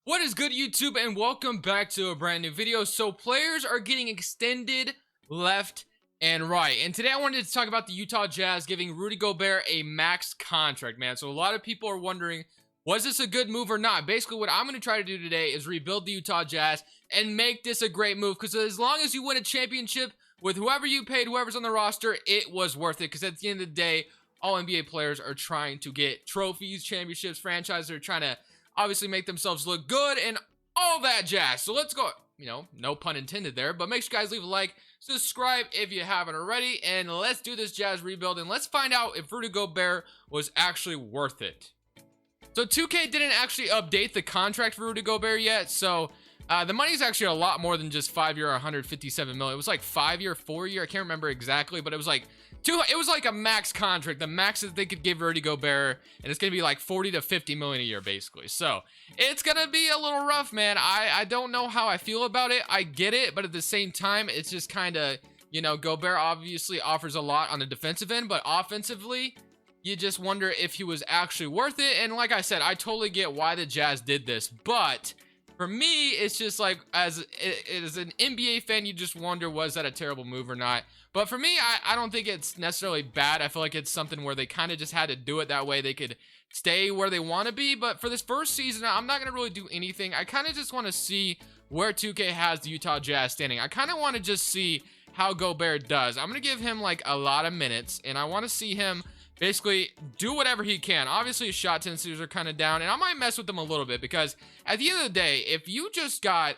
What is good, YouTube, and welcome back to a brand new video. So players are getting extended left and right, and today I wanted to talk about the Utah Jazz giving Rudy Gobert a max contract, man. So a lot of people are wondering, was this a good move or not? Basically, what I'm going to try to do today is rebuild the Utah Jazz and make this a great move, because as long as you win a championship with whoever you paid, whoever's on the roster, it was worth it, because at the end of the day, all NBA players are trying to get trophies, championships, franchises are trying to obviously make themselves look good and all that jazz. So let's go, no pun intended there, but make sure you guys leave a like, subscribe if you haven't already, and let's do this Jazz rebuild and let's find out if Rudy Gobert was actually worth it. So 2K didn't actually update the contract for Rudy Gobert yet, so the money is actually a lot more than just 5-year, 157 million. It was like 5-year, 4-year. I can't remember exactly, but it was like it was like a max contract, the max that they could give Rudy Gobert, and it's gonna be like 40 to 50 million a year, basically. So it's gonna be a little rough, man. I don't know how I feel about it. I get it, but at the same time, it's just kind of, Gobert obviously offers a lot on the defensive end, but offensively, you just wonder if he was actually worth it. And like I said, I totally get why the Jazz did this, but for me, it's just like, as an NBA fan, you just wonder, was that a terrible move or not? But for me, I don't think it's necessarily bad. I feel like it's something where they kind of just had to do it that way. They could stay where they want to be. But for this first season, I'm not going to really do anything. I kind of just want to see where 2K has the Utah Jazz standing. I kind of want to just see how Gobert does. I'm going to give him like a lot of minutes, and I want to see him basically do whatever he can. Obviously, his shot tendencies are kind of down, and I might mess with him a little bit, because at the end of the day, if you just got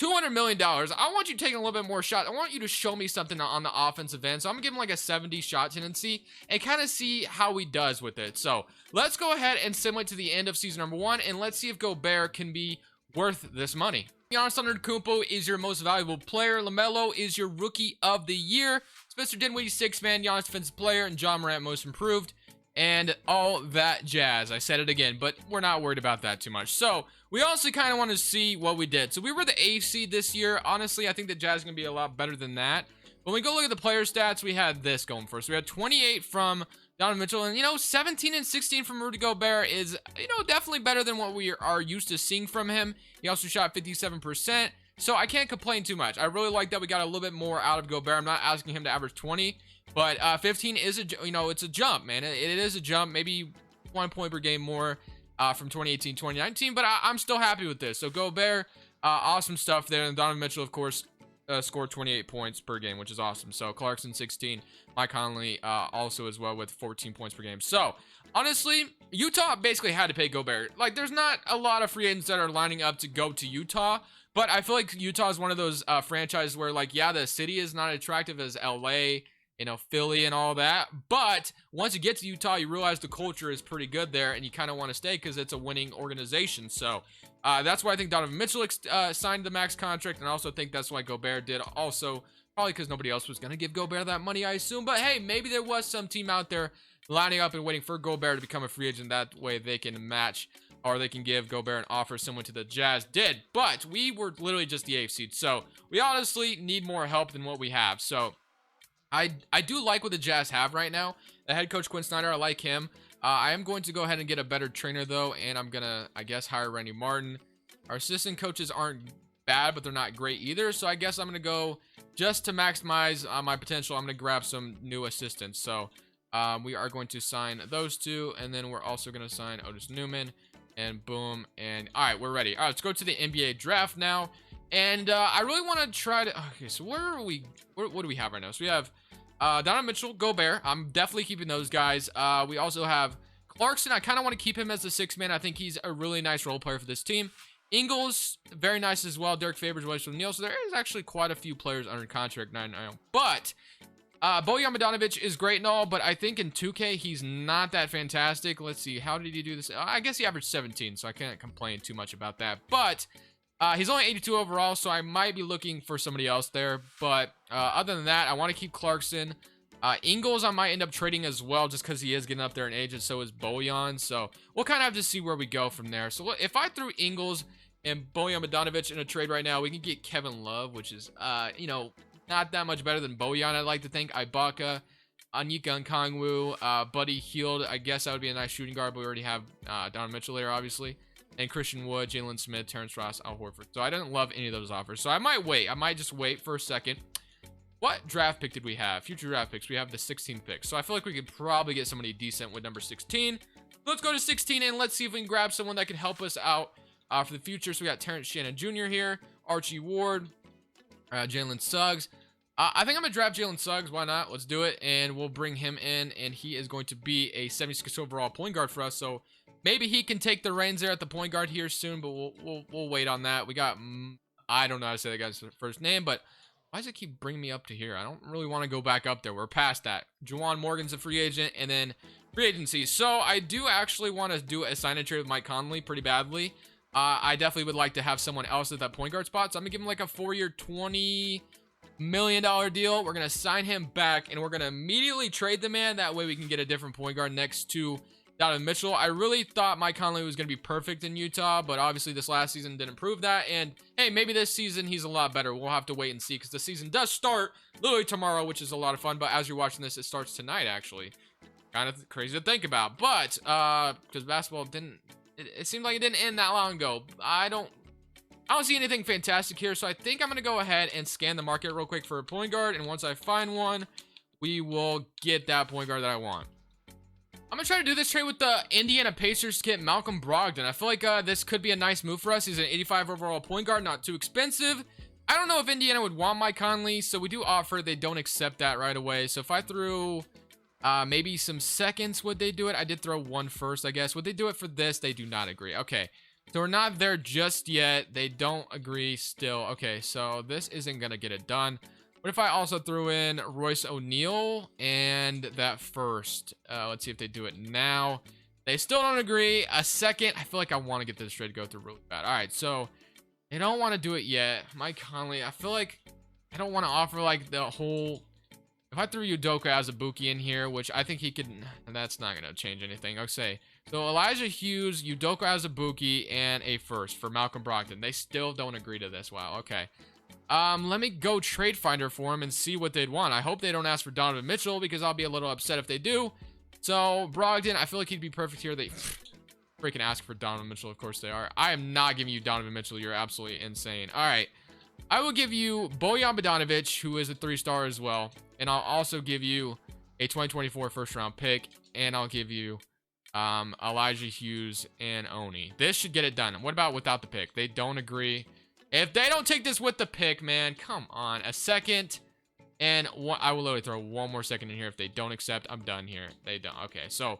$200 million, I want you taking a little bit more shot. I want you to show me something on the offensive end. So I'm gonna give him like a 70 shot tendency and kind of see how he does with it. So let's go ahead and simulate to the end of season number 1, and let's see if Gobert can be worth this money. Giannis Antetokounmpo is your most valuable player. LaMelo is your rookie of the year. Spencer Dinwiddie, 6th man. Giannis defensive player, and John Morant most improved, and all that jazz. I said it again, but we're not worried about that too much. So we also kind of want to see what we did. So we were the 8th seed this year. Honestly, I think the Jazz is going to be a lot better than that. When we go look at the player stats, we had this going for us. We had 28 from Donovan Mitchell, and 17 and 16 from Rudy Gobert is, definitely better than what we are used to seeing from him. He also shot 57%. So I can't complain too much. I really like that we got a little bit more out of Gobert. I'm not asking him to average 20, but 15 is it's a jump, man. It is a jump. Maybe 1 point per game more from 2018, 2019, but I'm still happy with this. So Gobert, awesome stuff there. And Donovan Mitchell, of course, scored 28 points per game, which is awesome. So Clarkson, 16. Mike Conley also as well with 14 points per game. So honestly, Utah basically had to pay Gobert. Like, there's not a lot of free agents that are lining up to go to Utah, but I feel like Utah is one of those franchises where, like, yeah, the city is not attractive as LA, Philly and all that, but once you get to Utah, you realize the culture is pretty good there, and you kind of want to stay because it's a winning organization. So that's why I think Donovan Mitchell signed the max contract, and I also think that's why Gobert did also, probably because nobody else was going to give Gobert that money, I assume. But hey, maybe there was some team out there lining up and waiting for Gobert to become a free agent. That way they can match, or they can give Gobert an offer similar to the Jazz did. But we were literally just the 8th seed, so we honestly need more help than what we have. So I do like what the Jazz have right now. The head coach, Quinn Snyder, I like him. I am going to go ahead and get a better trainer, though, and I'm going to, I guess, hire Randy Martin. Our assistant coaches aren't bad, but they're not great either, so I guess I'm going to go, just to maximize my potential, I'm going to grab some new assistants. So we are going to sign those two, and then we're also going to sign Otis Newman, and boom, and all right, we're ready. All right, let's go to the NBA draft now. And I really want to try to, okay, so where are we, what do we have right now? So we have Donovan Mitchell, Gobert. I'm definitely keeping those guys. We also have Clarkson. I kind of want to keep him as the 6th man. I think he's a really nice role player for this team. Ingles, very nice as well. Derek Favors, Willis Neal. So there is actually quite a few players under contract right now. But Bojan Bogdanovic is great and all, but I think in 2K, he's not that fantastic. Let's see, how did he do this? I guess he averaged 17, so I can't complain too much about that. But he's only 82 overall, so I might be looking for somebody else there. But other than that, I want to keep Clarkson. Ingles, I might end up trading as well, just because he is getting up there in age, and so is Bojan. So we'll kind of have to see where we go from there. So if I threw Ingles and Bojan Bogdanovic in a trade right now, we can get Kevin Love, which is, not that much better than Bojan, I'd like to think. Ibaka, Anyika Nkongwu, Buddy Hield. I guess that would be a nice shooting guard, but we already have Donovan Mitchell there, obviously. and Christian Wood, Jalen Smith, Terrence Ross, Al Horford. So I didn't love any of those offers. So I might wait. I might just wait for a second. What draft pick did we have? Future draft picks. We have the 16th pick. So I feel like we could probably get somebody decent with number 16. Let's go to 16 and let's see if we can grab someone that can help us out for the future. So we got Terrence Shannon Jr. here, Archie Ward, Jalen Suggs. I think I'm going to draft Jalen Suggs. Why not? Let's do it. And we'll bring him in. And he is going to be a 76 overall point guard for us. So maybe he can take the reins there at the point guard here soon. But we'll wait on that. We got, I don't know how to say that guy's first name. But why does it keep bringing me up to here? I don't really want to go back up there. We're past that. Juwan Morgan's a free agent. And then free agency. So I do actually want to do a sign and trade with Mike Conley pretty badly. I definitely would like to have someone else at that point guard spot. So I'm going to give him like a 4-year, $20 million deal. We're going to sign him back and we're going to immediately trade the man. That way we can get a different point guard next to Donovan Mitchell. I really thought Mike Conley was going to be perfect in Utah, but obviously this last season didn't prove that. And hey, maybe this season he's a lot better. We'll have to wait and see because the season does start literally tomorrow, which is a lot of fun. But as you're watching this, it starts tonight actually. Kind of crazy to think about. But because basketball didn't, it seemed like it didn't end that long ago. I don't see anything fantastic here, so I think I'm going to go ahead and scan the market real quick for a point guard, and once I find one, we will get that point guard that I want. I'm going to try to do this trade with the Indiana Pacers to get Malcolm Brogdon. I feel like this could be a nice move for us. He's an 85 overall point guard, not too expensive. I don't know if Indiana would want Mike Conley, so we do offer. They don't accept that right away. So if I threw maybe some seconds, would they do it? I did throw one first, I guess. Would they do it for this? They do not agree. Okay. So we're not there just yet. They don't agree still. Okay, so this isn't going to get it done. What if I also threw in Royce O'Neal and that first? Let's see if they do it now. They still don't agree. A second. I feel like I want to get this trade go through really bad. All right, so they don't want to do it yet. Mike Conley, I feel like I don't want to offer like the whole... If I threw Udoka Azubuike in here, which I think he could... That's not going to change anything. I'll say... So Elijah Hughes, Udoka Azubuike, and a first for Malcolm Brogdon. They still don't agree to this. Wow, okay. Let me go trade finder for him and see what they'd want. I hope they don't ask for Donovan Mitchell because I'll be a little upset if they do. So Brogdon, I feel like he'd be perfect here. They freaking ask for Donovan Mitchell. Of course they are. I am not giving you Donovan Mitchell. You're absolutely insane. All right. I will give you Bojan Bogdanovic, who is a 3-star as well. And I'll also give you a 2024 first-round pick. And I'll give you Elijah Hughes and Oni. This should get it done. What about without the pick? They don't agree. If they don't take this with the pick, man, come on. A second. And I will literally throw one more second in here. If they don't accept, I'm done here. They don't. Okay, so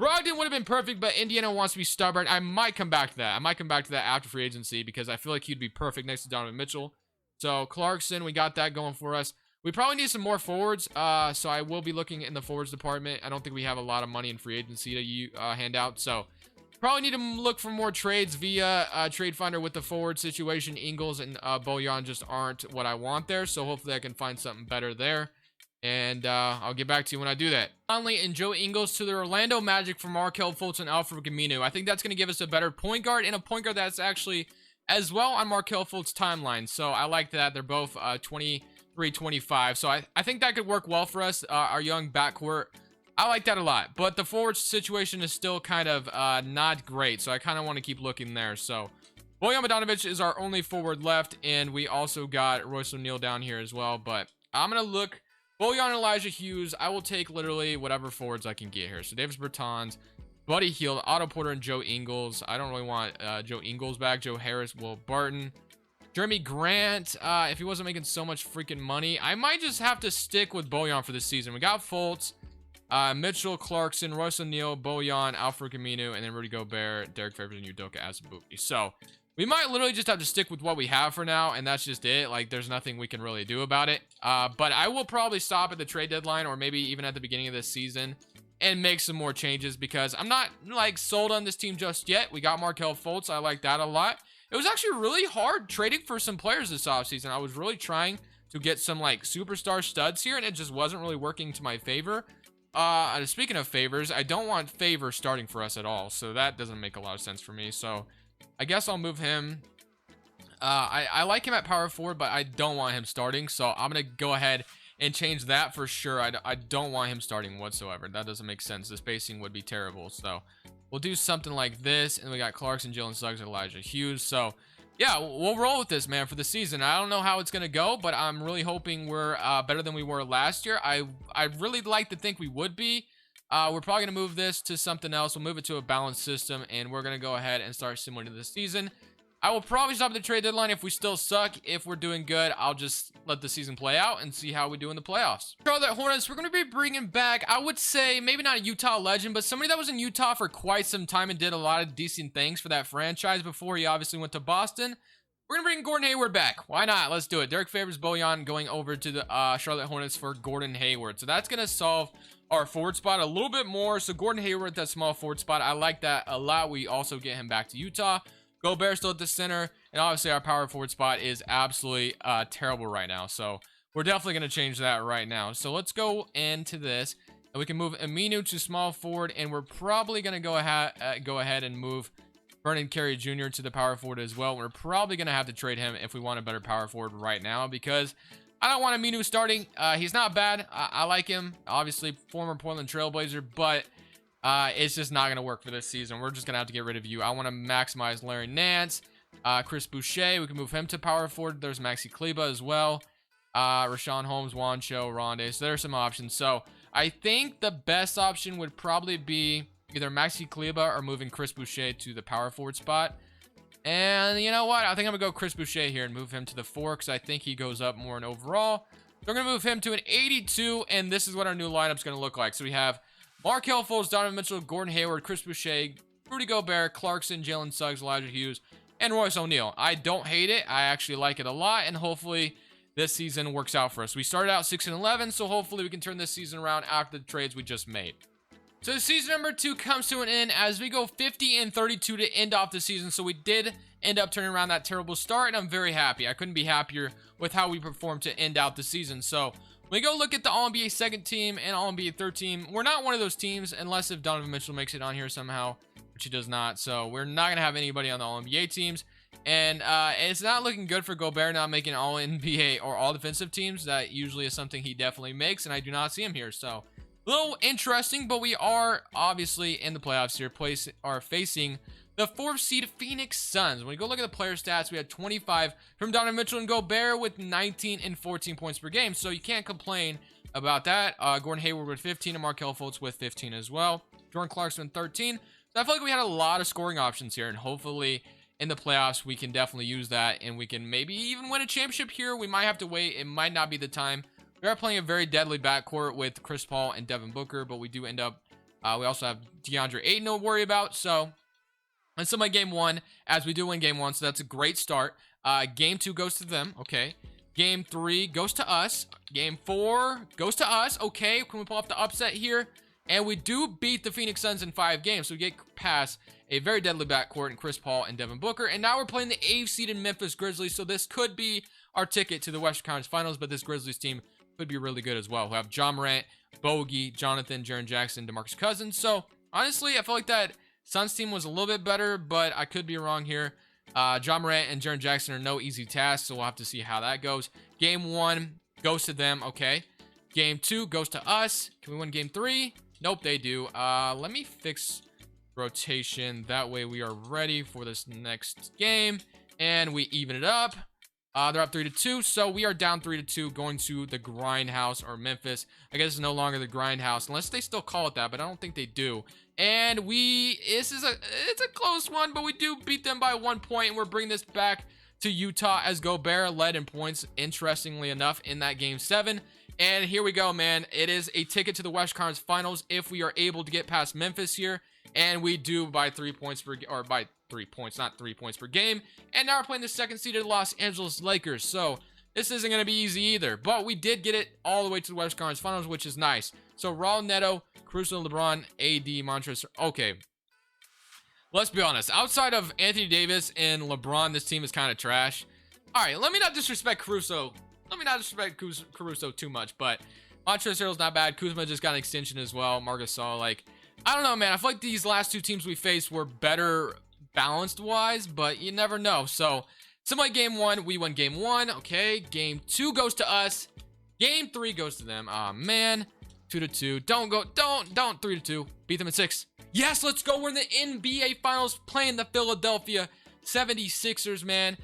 Brogdon would have been perfect, but Indiana wants to be stubborn. I might come back to that. I might come back to that after free agency because I feel like he'd be perfect next to Donovan Mitchell. So Clarkson, we got that going for us. We probably need some more forwards, so I will be looking in the forwards department. I don't think we have a lot of money in free agency to hand out, so probably need to look for more trades via Trade Finder with the forward situation. Ingles and Bojan just aren't what I want there, so hopefully I can find something better there, and I'll get back to you when I do that. Conley and Joe Ingles to the Orlando Magic for Markelle Fultz and Al-Farouq Aminu. I think that's going to give us a better point guard and a point guard that's actually as well on Markelle Fultz's timeline, so I like that. They're both 23-25, so I think that could work well for us, our young backcourt. I like that a lot, but the forward situation is still kind of not great, so I kind of want to keep looking there. So Bojan Bogdanovic is our only forward left, and we also got Royce O'Neal down here as well, but I'm going to look Bojan and Elijah Hughes. I will take literally whatever forwards I can get here. So Davis Bertans, Buddy Hield, Otto Porter, and Joe Ingles. I don't really want Joe Ingles back. Joe Harris, Will Barton, Jeremy Grant. If he wasn't making so much freaking money, I might just have to stick with Bojan for this season. We got Fultz, Mitchell, Clarkson, Royce O'Neal, Bojan, Al-Farouq Aminu, and then Rudy Gobert, Derek Favors, and Udoka Azubuike. So we might literally just have to stick with what we have for now, and that's just it. Like, there's nothing we can really do about it. But I will probably stop at the trade deadline, or maybe even at the beginning of this season, and make some more changes, because I'm not, like, sold on this team just yet. We got Markelle Fultz. I like that a lot. It was actually really hard trading for some players this offseason. I was really trying to get some, like, superstar studs here, and it just wasn't really working to my favor. Speaking of Favors, I don't want Favors starting for us at all, so that doesn't make a lot of sense for me. So I guess I'll move him. I like him at power forward, but I don't want him starting, so I'm gonna go ahead and change that for sure. I don't want him starting whatsoever. That doesn't make sense. The spacing would be terrible. So we'll do something like this. And we got Clarkson, Jalen Suggs, and Elijah Hughes. So yeah, we'll roll with this, man, for the season. I don't know how it's going to go, but I'm really hoping we're better than we were last year. I'd really like to think we would be. We're probably going to move this to something else. We'll move it to a balanced system, and we're going to go ahead and start simulating this season. I will probably stop at the trade deadline if we still suck. If we're doing good, I'll just let the season play out and see how we do in the playoffs. Charlotte Hornets, we're going to be bringing back, I would say, maybe not a Utah legend, but somebody that was in Utah for quite some time and did a lot of decent things for that franchise before he obviously went to Boston. We're going to bring Gordon Hayward back. Why not? Let's do it. Derek Favors Bojan going over to the Charlotte Hornets for Gordon Hayward. So that's going to solve our forward spot a little bit more. So Gordon Hayward, that small forward spot, I like that a lot. We also get him back to Utah. Gobert still at the center, and obviously our power forward spot is absolutely terrible right now. So we're definitely going to change that right now. So let's go into this, and we can move Aminu to small forward, and we're probably going to go ahead and move Vernon Carey Jr. to the power forward as well. We're probably going to have to trade him if we want a better power forward right now, because I don't want Aminu starting. He's not bad. I like him. Obviously, former Portland Trailblazer, but it's just not going to work for this season. We're just going to have to get rid of you. I want to maximize Larry Nance, Chris Boucher. We can move him to power forward. There's Maxi Kleber as well. Rashawn Holmes, Juancho, Ronde. So there's some options. So I think the best option would probably be either Maxi Kleber or moving Chris Boucher to the power forward spot. And you know what? I think I'm going to go Chris Boucher here and move him to the 4 because I think he goes up more in overall. We're going to move him to an 82, and this is what our new lineup's going to look like. So we have Markelle Fultz, Donovan Mitchell, Gordon Hayward, Chris Boucher, Rudy Gobert, Clarkson, Jalen Suggs, Elijah Hughes, and Royce O'Neal. I don't hate it. I actually like it a lot, and hopefully this season works out for us. We started out 6-11, so hopefully we can turn this season around after the trades we just made. So season number 2 comes to an end as we go 50-32 to end off the season. So we did end up turning around that terrible start, and I'm very happy. I couldn't be happier with how we performed to end out the season. So when we go look at the All-NBA second team and All-NBA third team, we're not one of those teams unless if Donovan Mitchell makes it on here somehow, which he does not. So we're not going to have anybody on the All-NBA teams. And it's not looking good for Gobert not making All-NBA or All-Defensive teams. That usually is something he definitely makes, and I do not see him here. So a little interesting, but we are obviously in the playoffs here, facing the 4th seed Phoenix Suns. When we go look at the player stats, we had 25 from Donovan Mitchell and Gobert with 19 and 14 points per game, so you can't complain about that. Gordon Hayward with 15 and Markelle Fultz with 15 as well. Jordan Clarkson 13. So I feel like we had a lot of scoring options here, and hopefully in the playoffs we can definitely use that, and we can maybe even win a championship here. We might have to wait. It might not be the time. We are playing a very deadly backcourt with Chris Paul and Devin Booker, but we do end up, we also have DeAndre Ayton to worry about. So let's summarize game 1 as we do win game 1. So that's a great start. Game 2 goes to them. Okay. Game 3 goes to us. Game 4 goes to us. Okay. Can we pull off the upset here? And we do beat the Phoenix Suns in 5 games. So we get past a very deadly backcourt in Chris Paul and Devin Booker. And now we're playing the 8th seed in Memphis Grizzlies. So this could be our ticket to the Western Conference Finals, but this Grizzlies team could be really good as well. We have John Morant, Bogey, Jonathan, Jaren Jackson, DeMarcus Cousins. So honestly, I feel like that Suns team was a little bit better, but I could be wrong here. John Morant and Jaren Jackson are no easy tasks, so we'll have to see how that goes. Game 1 goes to them. Okay. Game 2 goes to us. Can we win game 3? Nope, they do. Let me fix rotation. That way we are ready for this next game, and we even it up. They're up 3-2, so we are down 3-2, going to the Grindhouse or Memphis. I guess it's no longer the Grindhouse, unless they still call it that, but I don't think they do. And it's a close one, but we do beat them by 1 point, and we're bringing this back to Utah as Gobert led in points, interestingly enough, in that game 7. And here we go, man. It is a ticket to the West Conference Finals if we are able to get past Memphis here, and we do by 3 points by 3 points, not 3 points per game. And now we're playing the 2nd seeded Los Angeles Lakers. So this isn't going to be easy either, but we did get it all the way to the West Conference Finals, which is nice. So Raul Neto, Caruso, LeBron, AD, Montrezl. Okay, let's be honest. Outside of Anthony Davis and LeBron, this team is kind of trash. All right, let me not disrespect Caruso. Let me not disrespect Caruso too much, but Montrezl Harrell's not bad. Kuzma just got an extension as well. Marcus Gasol, like, I don't know, man. I feel like these last 2 teams we faced were better balanced wise, but you never know. So similar game 1, we won game 1. Okay, game 2 goes to us, Game 3 goes to them. Aw, man. 2-2. Don't 3-2. Beat them in 6. Yes, let's go. We're in the NBA Finals playing the Philadelphia 76ers, man.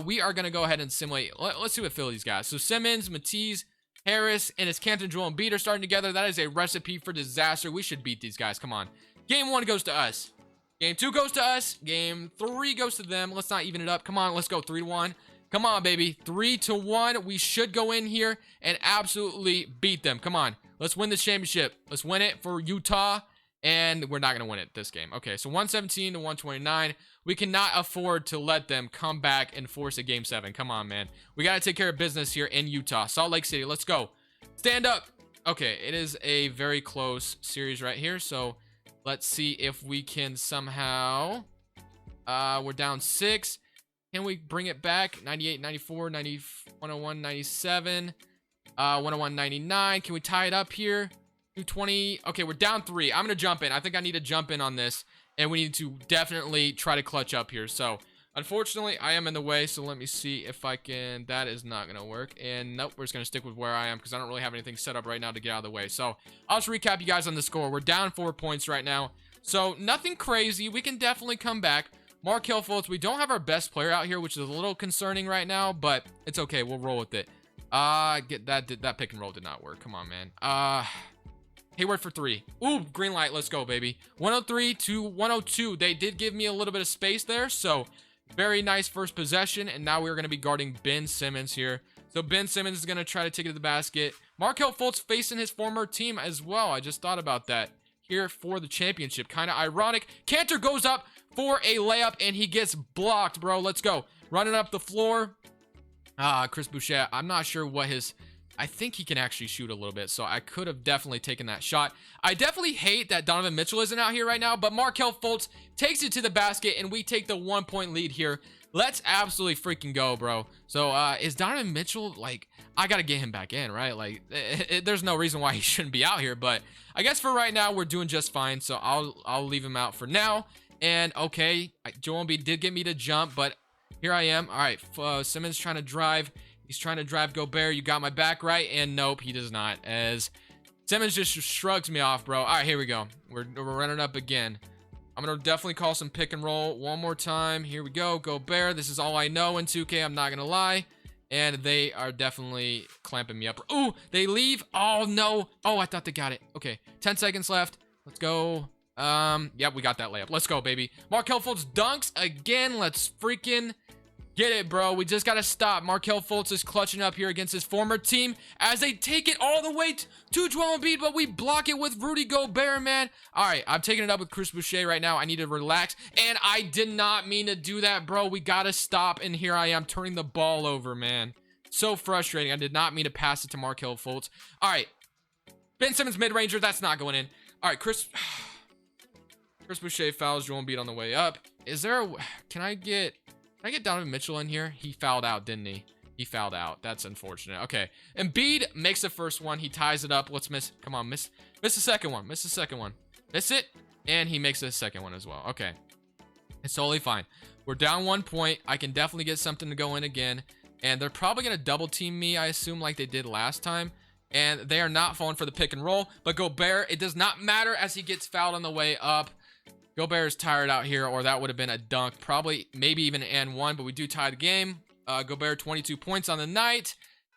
We are going to go ahead and simulate. Let's see what Philly's got. So Simmons, Matisse, Harris, and his Canton, Joel, and Embiid are starting together. That is a recipe for disaster. We should beat these guys. Come on. Game 1 goes to us. Game 2 goes to us. Game 3 goes to them. Let's not even it up. Come on, let's go 3-1. Come on, baby. 3-1. We should go in here and absolutely beat them. Come on. Let's win this championship. Let's win it for Utah. And we're not going to win it this game. Okay, so 117 to 129. We cannot afford to let them come back and force a game 7. Come on, man. We got to take care of business here in Utah. Salt Lake City, let's go. Stand up. Okay, it is a very close series right here. So let's see if we can somehow... we're down 6. Can we bring it back? 98, 94, 90, 101, 97, 101, 99. Can we tie it up here? 220. Okay, we're down 3. I'm gonna jump in. I think I need to jump in on this, and we need to definitely try to clutch up here. So unfortunately I am in the way, so let me see if I can. That is not gonna work, and nope, we're just gonna stick with where I am because I don't really have anything set up right now to get out of the way. So I'll just recap you guys on the score. We're down 4 points right now, so nothing crazy. We can definitely come back. Markelle Fultz, we don't have our best player out here, which is a little concerning right now, but it's okay. We'll roll with it. Get that pick and roll did not work. Come on, man. Hayward for 3. Ooh, green light. Let's go, baby. 103 to 102. They did give me a little bit of space there, so very nice first possession. And now we're going to be guarding Ben Simmons here. So Ben Simmons is going to try to take it to the basket. Markelle Fultz facing his former team as well. I just thought about that here for the championship. Kind of ironic. Cantor goes up for a layup, and he gets blocked, bro. Let's go. Running up the floor. Chris Boucher. I'm not sure what his... I think he can actually shoot a little bit, so I could have definitely taken that shot. I definitely hate that Donovan Mitchell isn't out here right now, but Markelle Fultz takes it to the basket, and we take the 1-point lead here. Let's absolutely freaking go, bro. So, is Donovan Mitchell, like, I gotta get him back in, right? Like, there's no reason why he shouldn't be out here, but I guess for right now, we're doing just fine, so I'll leave him out for now. And, okay, Joel Embiid did get me to jump, but here I am. All right, Simmons trying to drive. He's trying to drive Gobert. You got my back, right? And nope, he does not. As Simmons just shrugs me off, bro. All right, here we go. We're running up again. I'm going to definitely call some pick and roll one more time. Here we go. Gobert. This is all I know in 2K. I'm not going to lie. And they are definitely clamping me up. Ooh, they leave. Oh, no. Oh, I thought they got it. Okay, 10 seconds left. Let's go. Yep, we got that layup. Let's go, baby. Markelle Fultz dunks again. Let's freaking... get it, bro. We just got to stop. Markelle Fultz is clutching up here against his former team as they take it all the way to Joel Embiid, but we block it with Rudy Gobert, man. All right, I'm taking it up with Chris Boucher right now. I need to relax, and I did not mean to do that, bro. We got to stop, and here I am turning the ball over, man. So frustrating. I did not mean to pass it to Markelle Fultz. All right, Ben Simmons mid-ranger. That's not going in. All right, Chris Boucher fouls Joel Embiid on the way up. Is there a... Can I get Donovan Mitchell in here? He fouled out, didn't he? He fouled out. That's unfortunate. Okay. Embiid makes the first one. He ties it up. Let's miss. Come on, miss the second one. Miss the second one. Miss it. And he makes the second one as well. Okay. It's totally fine. We're down 1 point. I can definitely get something to go in again. And they're probably going to double team me, I assume, like they did last time. And they are not falling for the pick and roll. But Gobert, it does not matter as he gets fouled on the way up. Gobert is tired out here, or that would have been a dunk. Probably, maybe even an and one, but we do tie the game. Gobert, 22 points on the night.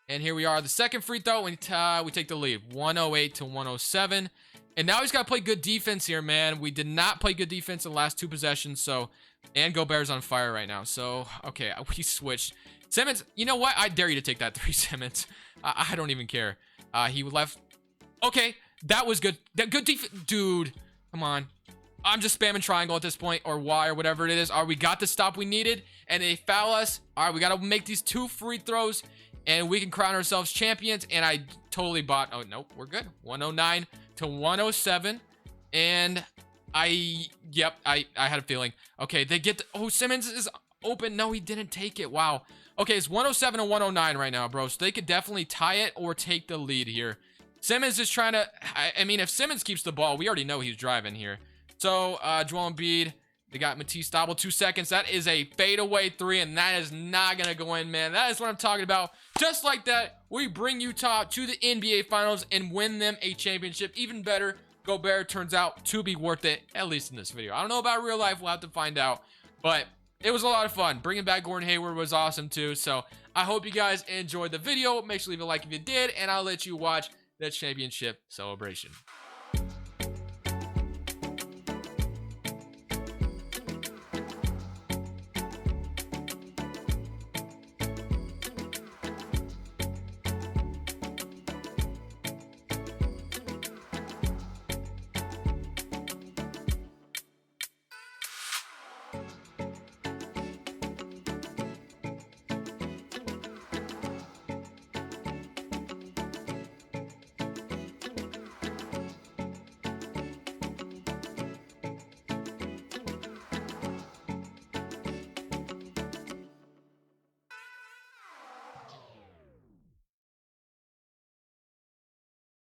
And here we are, the second free throw, and we take the lead, 108 to 107. And now he's got to play good defense here, man. We did not play good defense in the last 2 possessions, so... And Gobert's on fire right now, so... Okay, we switched. Simmons, you know what? I dare you to take that 3, Simmons. I don't even care. He left... Okay, that was good. Good defense. Dude, come on. I'm just spamming triangle at this point, or Y, or whatever it is. All right, we got the stop we needed, and they foul us. All right, we got to make these 2 free throws, and we can crown ourselves champions, and I totally bought... Oh, nope, we're good. 109 to 107, and Yep, I had a feeling. Okay, they get... Oh, Simmons is open. No, he didn't take it. Wow. Okay, it's 107 to 109 right now, bro, so they could definitely tie it or take the lead here. Simmons is trying to... I mean, if Simmons keeps the ball, we already know he's driving here. So, Joel Embiid, They got Matisse Thybulle, 2 seconds. That is a fadeaway 3, and that is not going to go in, man. That is what I'm talking about. Just like that, we bring Utah to the NBA Finals and win them a championship. Even better, Gobert turns out to be worth it, at least in this video. I don't know about real life. We'll have to find out. But it was a lot of fun. Bringing back Gordon Hayward was awesome, too. So I hope you guys enjoyed the video. Make sure to leave a like if you did, and I'll let you watch the championship celebration.